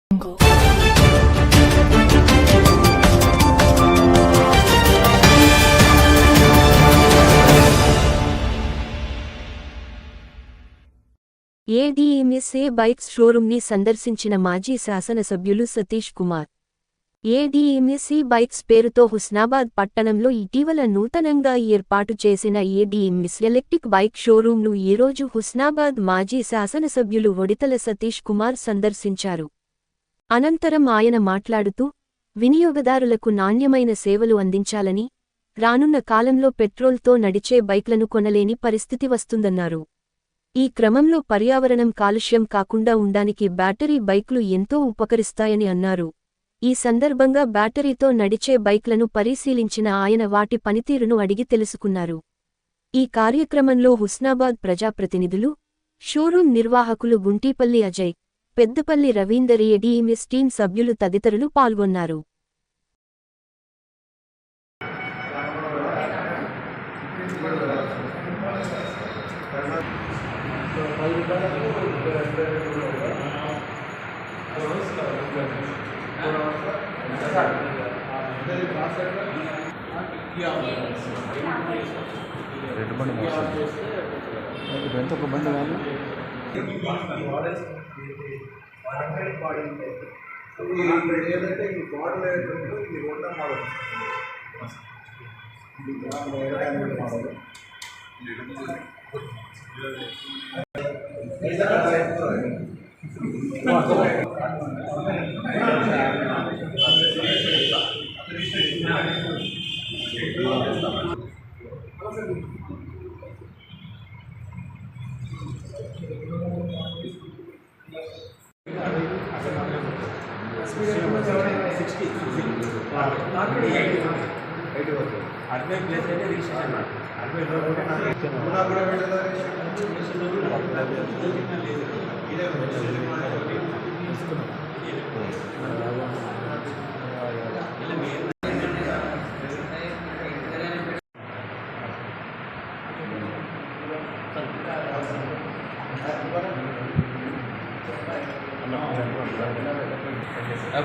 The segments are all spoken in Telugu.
ఏడీఎంఎస్ఏ బైక్స్ షోరూంని సందర్శించిన మాజీ శాసనసభ్యులు సతీష్ కుమార్. ఏడీఎంఎస్ఏ బైక్స్ పేరుతో హుస్నాబాద్ పట్టణంలో ఇటీవల నూతనంగా ఏర్పాటు చేసిన ఏడీఎంఎస్ ఎలక్ట్రిక్ బైక్ షోరూంను ఈరోజు హుస్నాబాద్ మాజీ శాసనసభ్యులు ఒడితల సతీష్ కుమార్ సందర్శించారు. అనంతరం ఆయన మాట్లాడుతూ, వినియోగదారులకు నాణ్యమైన సేవలు అందించాలని, రానున్న కాలంలో పెట్రోల్తో నడిచే బైక్లను కొనలేని పరిస్థితి వస్తుందన్నారు. ఈ క్రమంలో పర్యావరణం కాలుష్యం కాకుండా ఉండానికి బ్యాటరీ బైక్లు ఎంతో ఉపకరిస్తాయని అన్నారు. ఈ సందర్భంగా బ్యాటరీతో నడిచే బైక్లను పరిశీలించిన ఆయన వాటి పనితీరును అడిగి తెలుసుకున్నారు. ఈ కార్యక్రమంలో హుస్నాబాద్ ప్రజాప్రతినిధులు, షోరూం నిర్వాహకులు గుంటీపల్లి అజయ్, పెద్దపల్లి రవీందర్, ఏడీఎంఎస్ టీం సభ్యులు తదితరులు పాల్గొన్నారు.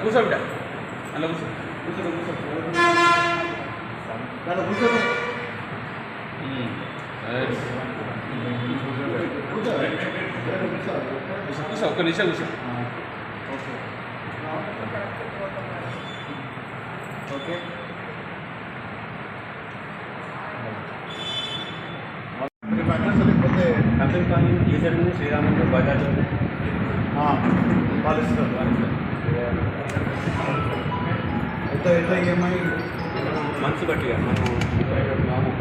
కూర్చో బిడ్డ అలా కూర్చో కూర్చో ఒక్క నిమిషం కూర్చో. ఓకే కంపెనీ కానీ టీచర్ శ్రీరామంలో బజాజ్ ఎంత ఈఎంఐ మంత్స్ బట్టిగా మనం 30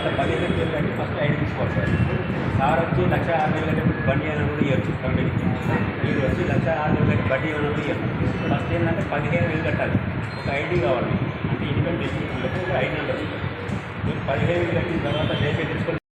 15,000 కంటే ఫస్ట్ ఐడి తీసుకోవాలి సార్ వచ్చి 1,60,000 కంటే బండి అయినా కూడా ఇవ్వచ్చు కంపెనీకి. మీరు వచ్చి 1,60,000 కంటే బండి అయినా కూడా ఇవ్వచ్చు. ఫస్ట్ ఏంటంటే 15,000 కట్టాలి. ఒక ఐడి కావాలి, అంటే ఇన్కమ్ డిస్ట్రిబ్యూషన్ ఒక ఐడి నెంబర్. మీరు 15,000 కట్టిన తర్వాత రేపే తీసుకోవాలి.